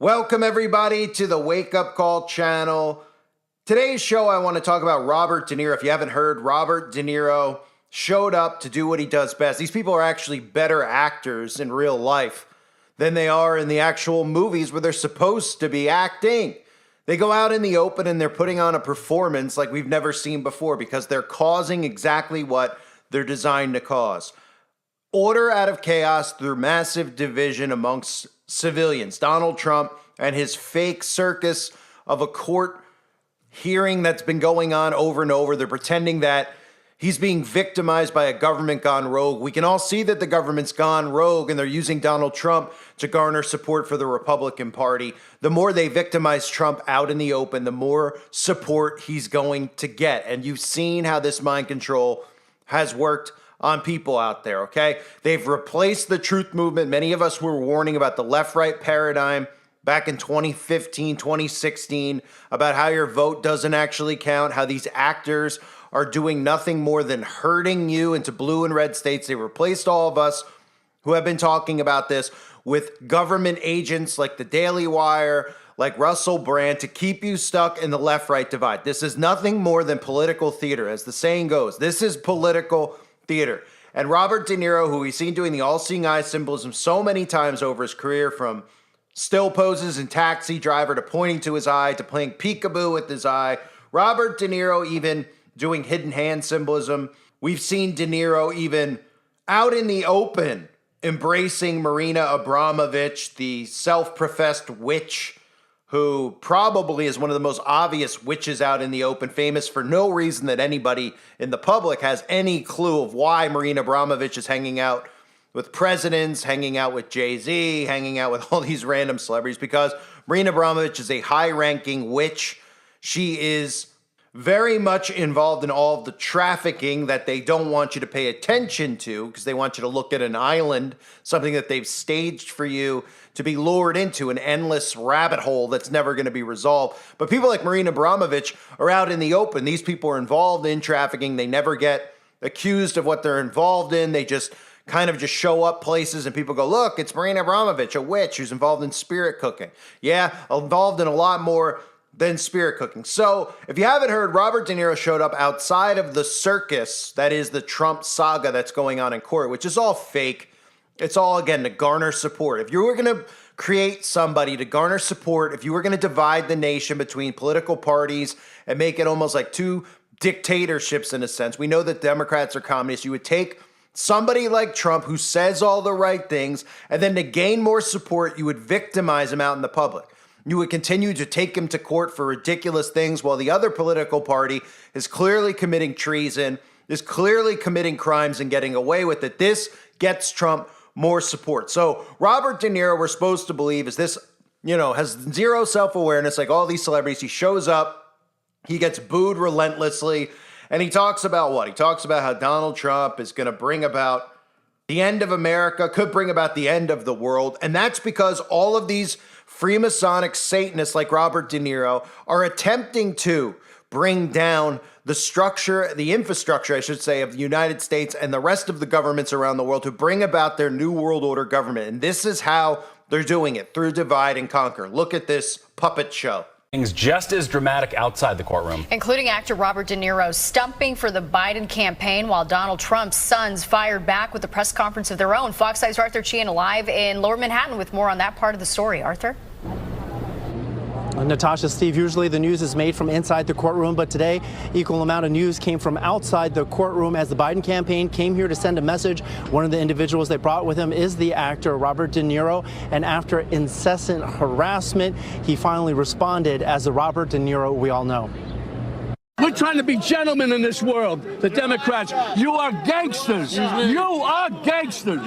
Welcome everybody to the Wake Up Call channel. Today's show I want to talk about Robert De Niro. If you haven't heard, Robert De Niro showed up to do what he does best. These people are actually better actors in real life than they are in the actual movies where they're supposed to be acting. They go out in the open and they're putting on a performance like we've never seen before because they're causing exactly what they're designed to cause. Order out of chaos through massive division amongst civilians. Donald Trump and his fake circus of a court hearing that's been going on over and over. They're pretending that he's being victimized by a government gone rogue. We can all see that the government's gone rogue and they're using Donald Trump to garner support for the Republican Party. The more they victimize Trump out in the open, the more support he's going to get. And you've seen how this mind control has worked on people out there, okay? They've replaced the truth movement. Many of us were warning about the left-right paradigm back in 2015, 2016, about how your vote doesn't actually count, how these actors are doing nothing more than herding you into blue and red states. They replaced all of us who have been talking about this with government agents like the Daily Wire, like Russell Brand, to keep you stuck in the left-right divide. This is nothing more than political theater. As the saying goes, this is political theater. And Robert De Niro, who we've seen doing the all-seeing eye symbolism so many times over his career, from still poses in Taxi Driver to pointing to his eye to playing peekaboo with his eye. Robert De Niro even doing hidden hand symbolism. We've seen De Niro even out in the open embracing Marina Abramovich, the self-professed witch, who probably is one of the most obvious witches out in the open, famous for no reason that anybody in the public has any clue of why Marina Abramovich is hanging out with presidents, hanging out with Jay-Z, hanging out with all these random celebrities, because Marina Abramovich is a high-ranking witch. She is very much involved in all of the trafficking that they don't want you to pay attention to because they want you to look at an island, something that they've staged for you to be lured into an endless rabbit hole that's never going to be resolved. But people like Marina Abramovich are out in the open. These people are involved in trafficking. They never get accused of what they're involved in. They just kind of just show up places and people go, look, it's Marina Abramovich, a witch who's involved in spirit cooking. Yeah, involved in a lot more than spirit cooking. So if you haven't heard, Robert De Niro showed up outside of the circus that is the Trump saga that's going on in court, which is all fake. It's all, again, to garner support. If you were going to create somebody to garner support, if you were going to divide the nation between political parties and make it almost like two dictatorships in a sense, we know that Democrats are communists, you would take somebody like Trump who says all the right things, and then to gain more support, you would victimize him out in the public. You would continue to take him to court for ridiculous things while the other political party is clearly committing treason, is clearly committing crimes and getting away with it. This gets Trump more support. So Robert De Niro, we're supposed to believe, is this, has zero self-awareness like all these celebrities. He shows up, he gets booed relentlessly, and he talks about what? He talks about how Donald Trump is going to bring about the end of America, could bring about the end of the world. And that's because all of these Freemasonic Satanists like Robert De Niro are attempting to bring down the structure, the infrastructure, I should say, of the United States and the rest of the governments around the world to bring about their New World Order government. And this is how they're doing it, through divide and conquer. Look at this puppet show. Things just as dramatic outside the courtroom. Including actor Robert De Niro stumping for the Biden campaign while Donald Trump's sons fired back with a press conference of their own. Fox Eye's Arthur Sheehan live in Lower Manhattan with more on that part of the story. Arthur? Natasha, Steve, usually the news is made from inside the courtroom, but today equal amount of news came from outside the courtroom as the Biden campaign came here to send a message. One of the individuals they brought with him is the actor Robert De Niro, and after incessant harassment, he finally responded as the Robert De Niro we all know. We're trying to be gentlemen in this world. The Democrats, you are gangsters. You are gangsters.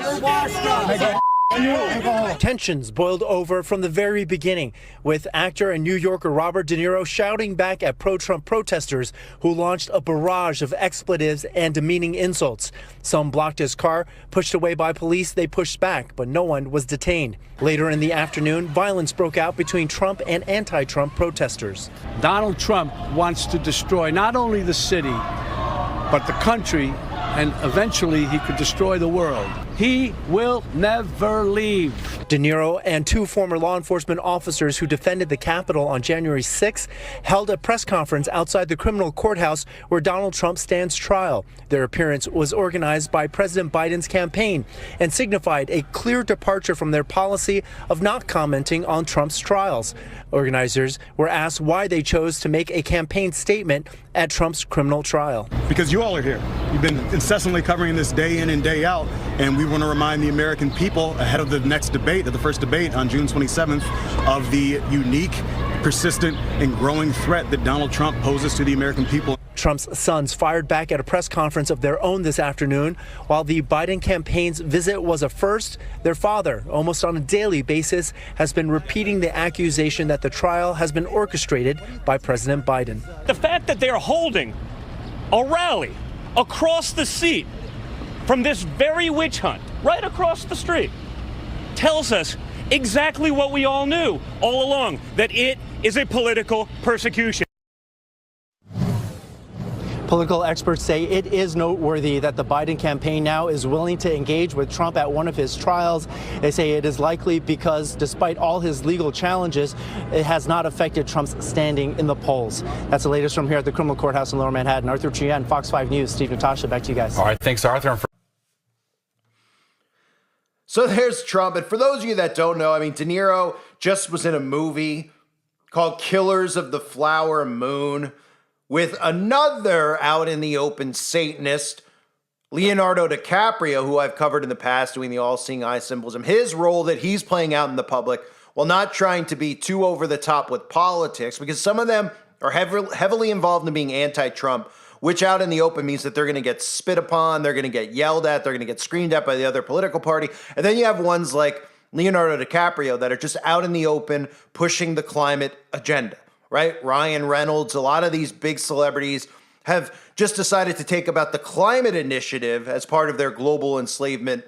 Tensions boiled over from the very beginning, with actor and New Yorker Robert De Niro shouting back at pro-Trump protesters who launched a barrage of expletives and demeaning insults. Some blocked his car, pushed away by police. They pushed back, but no one was detained. Later in the afternoon, violence broke out between Trump and anti-Trump protesters. Donald Trump wants to destroy not only the city, but the country, and eventually he could destroy the world. He will never leave. De Niro and two former law enforcement officers who defended the Capitol on January 6 held a press conference outside the criminal courthouse where Donald Trump stands trial. Their appearance was organized by President Biden's campaign and signified a clear departure from their policy of not commenting on Trump's trials. Organizers were asked why they chose to make a campaign statement at Trump's criminal trial. Because you all are here. You've been incessantly covering this day in and day out, and we want to remind the American people ahead of the next debate, of the first debate on June 27th, of the unique, persistent, and growing threat that Donald Trump poses to the American people. Trump's sons fired back at a press conference of their own this afternoon. While the Biden campaign's visit was a first, their father, almost on a daily basis, has been repeating the accusation that the trial has been orchestrated by President Biden. The fact that they're holding a rally across the seat from this very witch hunt, right across the street, tells us exactly what we all knew all along, that it is a political persecution. Political experts say it is noteworthy that the Biden campaign now is willing to engage with Trump at one of his trials. They say it is likely because, despite all his legal challenges, it has not affected Trump's standing in the polls. That's the latest from here at the criminal courthouse in Lower Manhattan. Arthur Chien, Fox 5 News. Steve Natasha, back to you guys. All right, thanks, Arthur. So there's Trump. And for those of you that don't know, I mean, De Niro just was in a movie called Killers of the Flower Moon with another out in the open Satanist, Leonardo DiCaprio, who I've covered in the past, doing the all-seeing eye symbolism. His role that he's playing out in the public, while not trying to be too over the top with politics, because some of them are heavily involved in being anti-Trump, which out in the open means that they're going to get spit upon, they're going to get yelled at, they're going to get screamed at by the other political party. And then you have ones like Leonardo DiCaprio that are just out in the open pushing the climate agenda, right? Ryan Reynolds, a lot of these big celebrities have just decided to take about the climate initiative as part of their global enslavement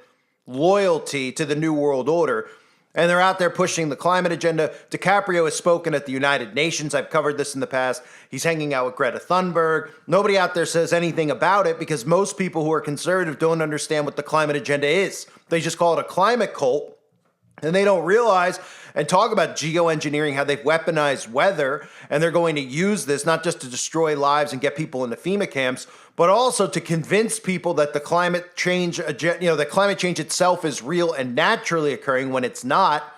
loyalty to the New World Order. And they're out there pushing the climate agenda. DiCaprio has spoken at the United Nations. I've covered this in the past. He's hanging out with Greta Thunberg. Nobody out there says anything about it because most people who are conservative don't understand what the climate agenda is. They just call it a climate cult. And they don't realize and talk about geoengineering, how they've weaponized weather, and they're going to use this not just to destroy lives and get people into FEMA camps, but also to convince people that the climate change, that climate change itself is real and naturally occurring when it's not,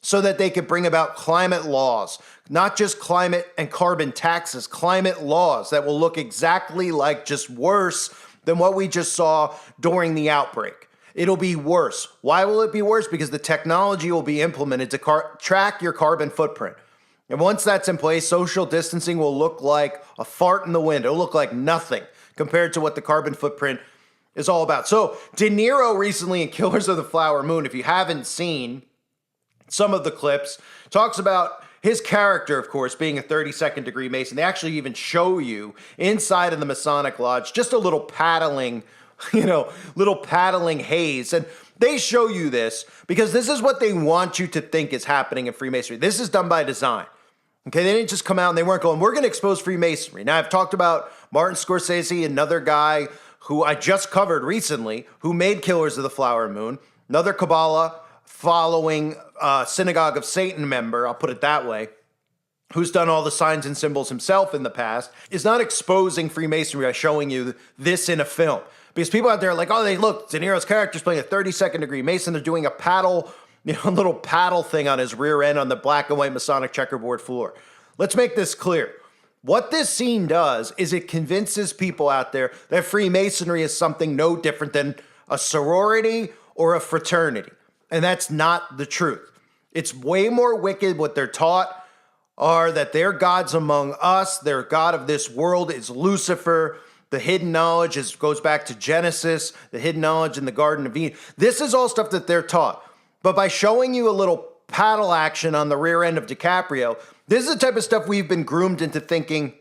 so that they could bring about climate laws, not just climate and carbon taxes, climate laws that will look exactly like, just worse than what we just saw during the outbreak. It'll be worse. Why will it be worse? Because the technology will be implemented to track your carbon footprint. And once that's in place, social distancing will look like a fart in the wind. It'll look like nothing compared to what the carbon footprint is all about. So De Niro recently in Killers of the Flower Moon, if you haven't seen some of the clips, talks about his character, of course, being a 32nd degree Mason. They actually even show you inside of the Masonic Lodge, just a little paddling haze. And they show you this because this is what they want you to think is happening in Freemasonry. This is done by design. Okay, they didn't just come out and they weren't going, we're going to expose Freemasonry. Now, I've talked about Martin Scorsese, another guy who I just covered recently, who made Killers of the Flower Moon, another Kabbalah following Synagogue of Satan member, I'll put it that way, who's done all the signs and symbols himself in the past, is not exposing Freemasonry by showing you this in a film. Because people out there are like, oh, look, De Niro's character's playing a 32nd degree Mason. They're doing a paddle, a little paddle thing on his rear end on the black and white Masonic checkerboard floor. Let's make this clear. What this scene does is it convinces people out there that Freemasonry is something no different than a sorority or a fraternity. And that's not the truth. It's way more wicked. What they're taught are that their gods among us, their God of this world is Lucifer. The hidden knowledge goes back to Genesis, the hidden knowledge in the Garden of Eden. This is all stuff that they're taught. But by showing you a little paddle action on the rear end of DiCaprio, this is the type of stuff we've been groomed into thinking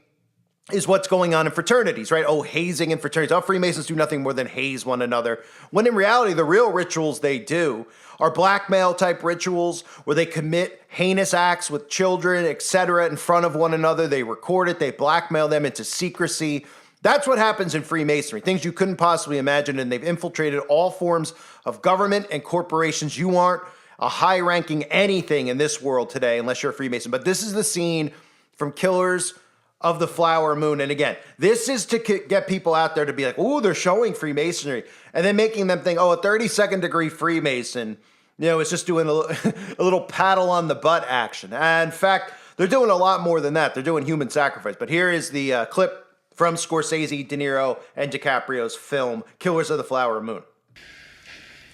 is what's going on in fraternities, right? Oh, hazing in fraternities. Oh, Freemasons do nothing more than haze one another. When in reality, the real rituals they do are blackmail type rituals where they commit heinous acts with children, etc., in front of one another. They record it. They blackmail them into secrecy. That's what happens in Freemasonry, things you couldn't possibly imagine, and they've infiltrated all forms of government and corporations. You aren't a high-ranking anything in this world today unless you're a Freemason. But this is the scene from Killers of the Flower Moon. And again, this is to get people out there to be like, oh, they're showing Freemasonry, and then making them think, oh, a 32nd degree Freemason, it's just doing a little paddle on the butt action. And in fact, they're doing a lot more than that. They're doing human sacrifice. But here is the clip from Scorsese, De Niro, and DiCaprio's film, Killers of the Flower Moon.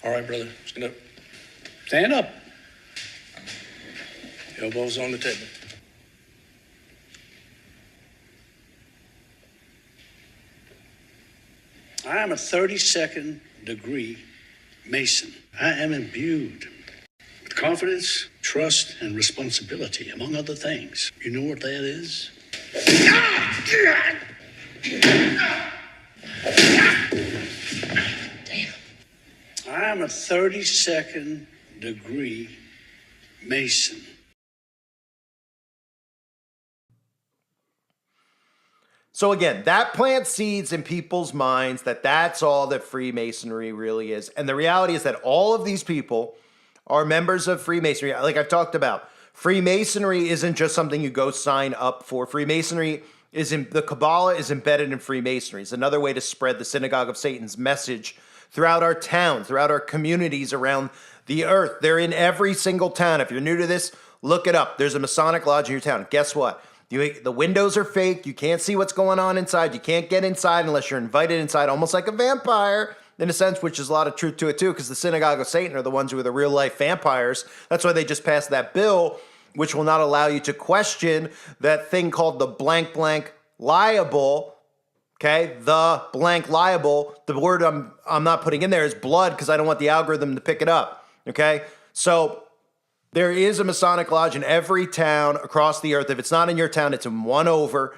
All right, brother. Stand up. Elbows on the table. I am a 32nd degree Mason. I am imbued with confidence, trust, and responsibility, among other things. You know what that is? I am a 32nd degree Mason. So again, that plants seeds in people's minds that that's all that Freemasonry really is. And the reality is that all of these people are members of Freemasonry. Like I've talked about, Freemasonry isn't just something you go sign up for. Freemasonry the Kabbalah is embedded in Freemasonry. It's another way to spread the synagogue of Satan's message throughout our towns, throughout our communities around the earth. They're in every single town. If you're new to this, look it up. There's a Masonic lodge in your town. Guess what? The windows are fake. You can't see what's going on inside. You can't get inside unless you're invited inside, almost like a vampire in a sense, which is a lot of truth to it too, because the synagogue of Satan are the ones who are the real life vampires. That's why they just passed that bill, which will not allow you to question that thing called the blank blank liable. Okay, the blank liable. The word I'm not putting in there is blood because I don't want the algorithm to pick it up. Okay, so there is a Masonic lodge in every town across the earth. If it's not in your town, it's in one over.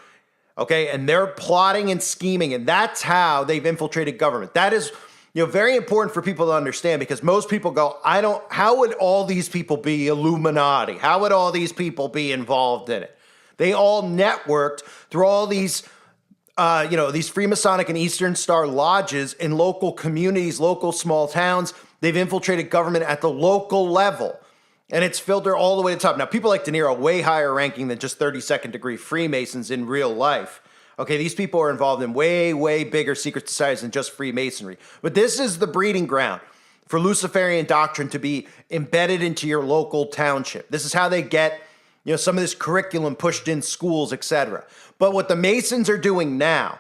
Okay, and they're plotting and scheming, and that's how they've infiltrated government. That is, very important for people to understand, because most people go, how would all these people be Illuminati? How would all these people be involved in it? They all networked through all these, these Freemasonic and Eastern Star lodges in local communities, local small towns. They've infiltrated government at the local level, and it's filtered all the way to the top. Now, people like De Niro are way higher ranking than just 32nd degree Freemasons in real life. Okay, these people are involved in way, way bigger secret societies than just Freemasonry. But this is the breeding ground for Luciferian doctrine to be embedded into your local township. This is how they get, some of this curriculum pushed in schools, etc. But what the Masons are doing now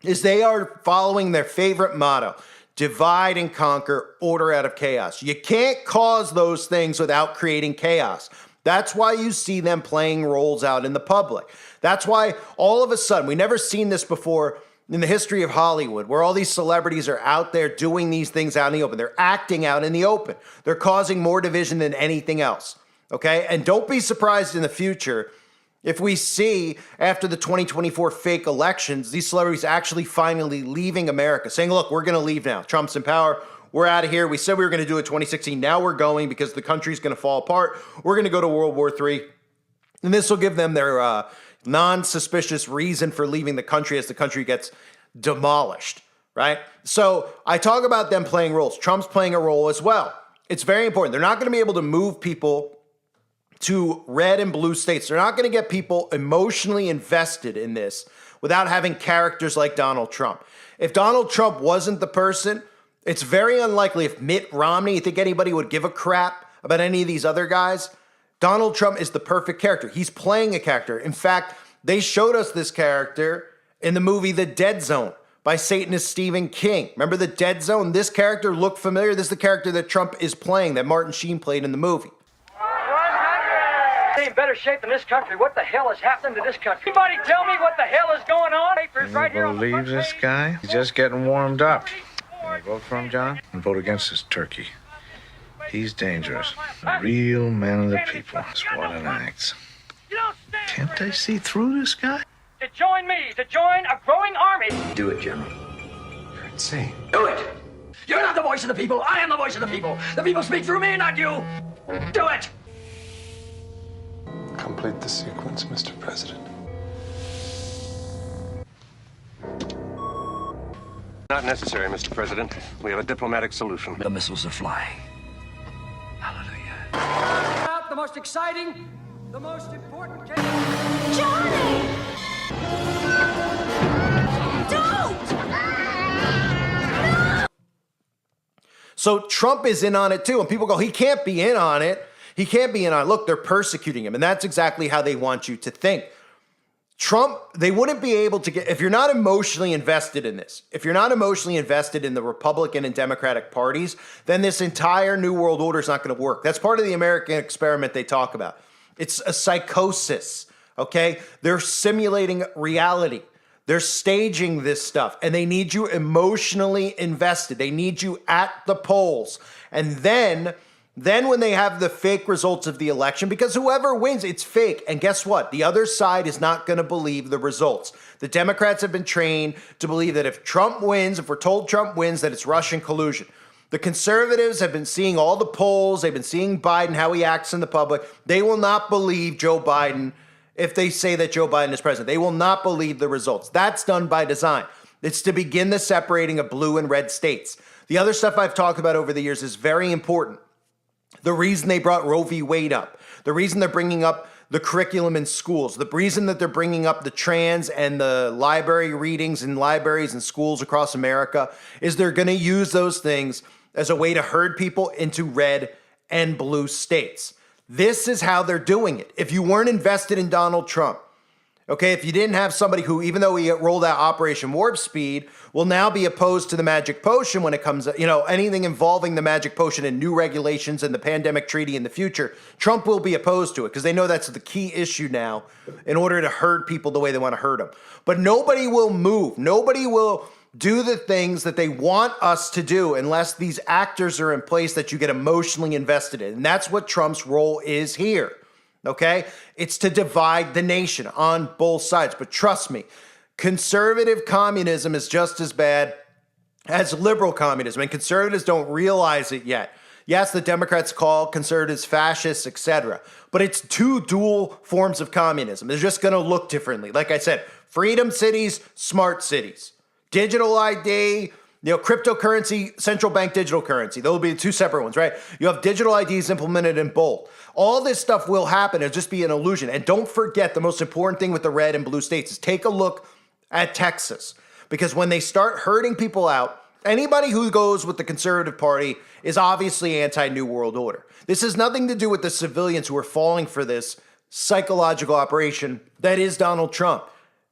is they are following their favorite motto: divide and conquer, order out of chaos. You can't cause those things without creating chaos. That's why you see them playing roles out in the public. That's why all of a sudden, we never seen this before in the history of Hollywood, where all these celebrities are out there doing these things out in the open. They're acting out in the open. They're causing more division than anything else. Okay? And don't be surprised in the future if we see, after the 2024 fake elections, these celebrities actually finally leaving America, saying, look, we're going to leave now. Trump's in power. We're out of here. We said we were going to do it 2016. Now we're going because the country's going to fall apart. We're going to go to World War III. And this will give them their non-suspicious reason for leaving the country as the country gets demolished, right? So I talk about them playing roles. Trump's playing a role as well. It's very important. They're not going to be able to move people to red and blue states. They're not going to get people emotionally invested in this without having characters like Donald Trump. If Donald Trump wasn't the person, it's very unlikely. If Mitt Romney, you think anybody would give a crap about any of these other guys? Donald Trump is the perfect character. He's playing a character. In fact, they showed us this character in the movie The Dead Zone by Satanist Stephen King. Remember The Dead Zone? This character looked familiar. This is the character that Trump is playing, that Martin Sheen played in the movie. In better shape than this country. What the hell is happening to this country? Anybody tell me what the hell is going on? Papers right here on the front believe this page. guy? He's just getting warmed up. You vote for him, John? And vote against this turkey. He's dangerous. A real man of the people. Sworn and acts. Can't they see through this guy? To join me, to join a growing army. Do it, General. You're insane. Do it. You're not the voice of the people. I am the voice of the people. The people speak through me, not you. Do it. Complete the sequence, Mr. President. Not necessary, Mr. President. We have a diplomatic solution. The missiles are flying. The most exciting, the most important case. Johnny! Don't! So Trump is in on it too. And people go, he can't be in on it. He can't be in on it. Look, they're persecuting him. And that's exactly how they want you to think. Trump, they wouldn't be able to get, if you're not emotionally invested in this, if you're not emotionally invested in the Republican and Democratic parties, then this entire New World Order is not going to work. That's part of the American experiment they talk about. It's a psychosis, okay? They're simulating reality. They're staging this stuff, and they need you emotionally invested. They need you at the polls. And then when they have the fake results of the election, because whoever wins, it's fake. And guess what? The other side is not going to believe the results. The Democrats have been trained to believe that if Trump wins, if we're told Trump wins, that it's Russian collusion. The conservatives have been seeing all the polls. They've been seeing Biden, how he acts in the public. They will not believe Joe Biden if they say that Joe Biden is president. They will not believe the results. That's done by design. It's to begin the separating of blue and red states. The other stuff I've talked about over the years is very important. The reason they brought Roe v. Wade up, the reason they're bringing up the curriculum in schools, the reason that they're bringing up the trans and the library readings in libraries and schools across America is they're going to use those things as a way to herd people into red and blue states. This is how they're doing it. If you weren't invested in Donald Trump, okay, if you didn't have somebody who, even though he rolled out Operation Warp Speed, will now be opposed to the magic potion when it comes, anything involving the magic potion and new regulations and the pandemic treaty in the future, Trump will be opposed to it because they know that's the key issue now in order to herd people the way they want to herd them. But nobody will move. Nobody will do the things that they want us to do unless these actors are in place that you get emotionally invested in. And that's what Trump's role is here. Okay? It's to divide the nation on both sides. But trust me, conservative communism is just as bad as liberal communism, and conservatives don't realize it yet. Yes, the Democrats call conservatives fascists, etc., but it's two dual forms of communism. They're just going to look differently. Like I said, freedom cities, smart cities, digital ID, cryptocurrency, central bank digital currency. Those will be the two separate ones, right? You have digital IDs implemented in both. All this stuff will happen. It'll just be an illusion. And don't forget, the most important thing with the red and blue states is take a look at Texas. Because when they start herding people out, anybody who goes with the conservative party is obviously anti-New World Order. This has nothing to do with the civilians who are falling for this psychological operation that is Donald Trump.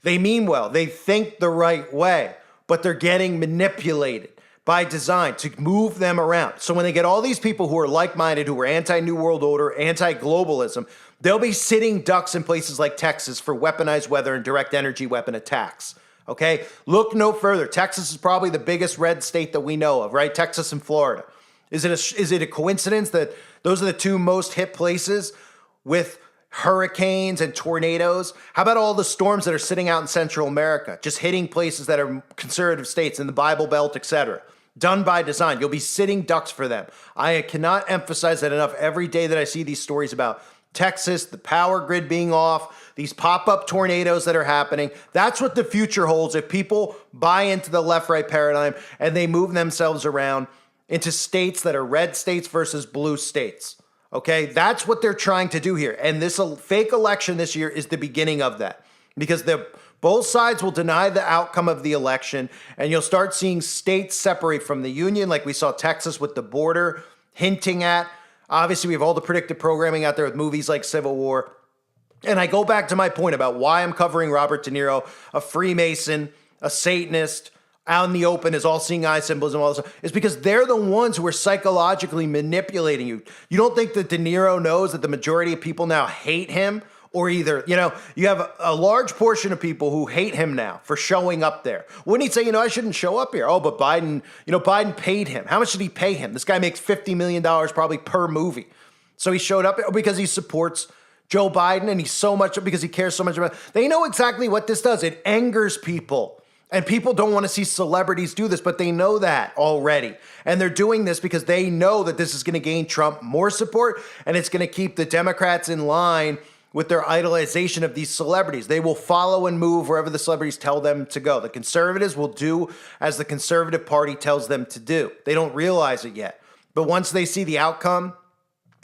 They mean well. They think the right way, but they're getting manipulated by design to move them around. So when they get all these people who are like-minded, who are anti-New World Order, anti-globalism, they'll be sitting ducks in places like Texas for weaponized weather and direct energy weapon attacks. Okay? Look no further. Texas is probably the biggest red state that we know of, right? Texas and Florida. Is it a coincidence that those are the two most hit places with hurricanes and tornadoes? How about all the storms that are sitting out in Central America, just hitting places that are conservative states in the Bible Belt, etc.? Done by design. You'll be sitting ducks for them. I cannot emphasize that enough every day that I see these stories about Texas, the power grid being off, these pop-up tornadoes that are happening. That's what the future holds if people buy into the left-right paradigm and they move themselves around into states that are red states versus blue states. Okay, that's what they're trying to do here. And this fake election this year is the beginning of that, because both sides will deny the outcome of the election, and you'll start seeing states separate from the union, like we saw Texas with the border hinting at. Obviously, we have all the predictive programming out there with movies like Civil War. And I go back to my point about why I'm covering Robert De Niro, a Freemason, a Satanist, out in the open, is all-seeing eye symbolism, all this stuff, is because they're the ones who are psychologically manipulating you. You don't think that De Niro knows that the majority of people now hate him? Or either, you have a large portion of people who hate him now for showing up there. Wouldn't he say, I shouldn't show up here? Oh, but Biden, Biden paid him. How much did he pay him? This guy makes $50 million probably per movie. So he showed up because he supports Joe Biden, and because he cares so much about it. They know exactly what this does. It angers people. And people don't want to see celebrities do this, but they know that already. And they're doing this because they know that this is going to gain Trump more support, and it's going to keep the Democrats in line with their idolization of these celebrities. They will follow and move wherever the celebrities tell them to go. The conservatives will do as the conservative party tells them to do. They don't realize it yet. But once they see the outcome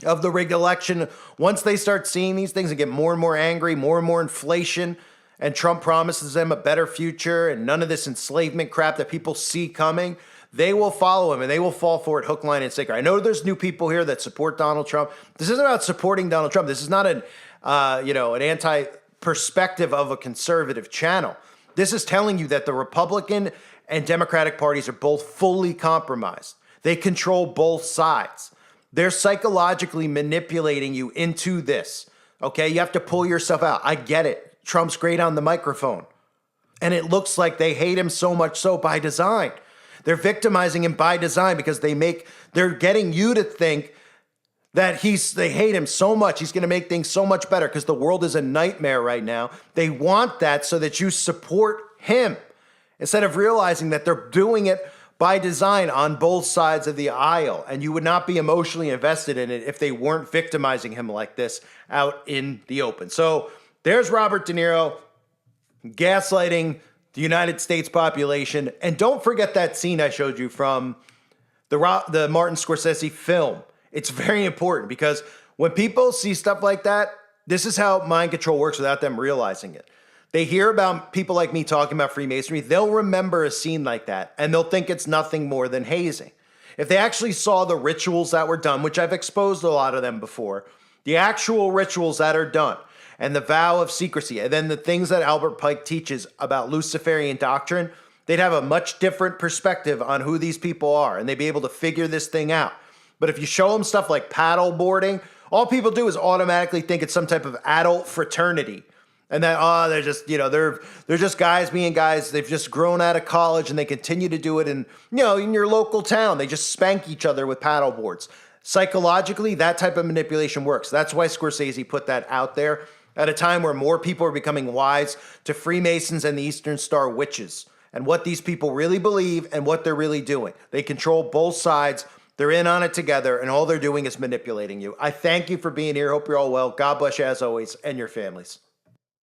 of the rigged election, once they start seeing these things and get more and more angry, more and more inflation, and Trump promises them a better future and none of this enslavement crap that people see coming, they will follow him and they will fall for it hook, line, and sinker. I know there's new people here that support Donald Trump. This isn't about supporting Donald Trump. This is not an anti-perspective of a conservative channel. This is telling you that the Republican and Democratic parties are both fully compromised. They control both sides. They're psychologically manipulating you into this. Okay, you have to pull yourself out. I get it. Trump's great on the microphone. And it looks like they hate him so much so by design. They're victimizing him by design because they're getting you to think that they hate him so much. He's going to make things so much better because the world is a nightmare right now. They want that so that you support him instead of realizing that they're doing it by design on both sides of the aisle. And you would not be emotionally invested in it if they weren't victimizing him like this out in the open. So there's Robert De Niro gaslighting the United States population. And don't forget that scene I showed you from the Martin Scorsese film. It's very important because when people see stuff like that, this is how mind control works without them realizing it. They hear about people like me talking about Freemasonry, they'll remember a scene like that, and they'll think it's nothing more than hazing. If they actually saw the rituals that were done, which I've exposed a lot of them before, the actual rituals that are done, and the vow of secrecy, and then the things that Albert Pike teaches about Luciferian doctrine, they'd have a much different perspective on who these people are, and they'd be able to figure this thing out. But if you show them stuff like paddle boarding, all people do is automatically think it's some type of adult fraternity. And that, they're just, they're just guys being guys. They've just grown out of college and they continue to do it in your local town. They just spank each other with paddle boards. Psychologically, that type of manipulation works. That's why Scorsese put that out there at a time where more people are becoming wise to Freemasons and the Eastern Star witches and what these people really believe and what they're really doing. They control both sides. They're in on it together, and all they're doing is manipulating you. I thank you for being here. Hope you're all well. God bless you as always and your families.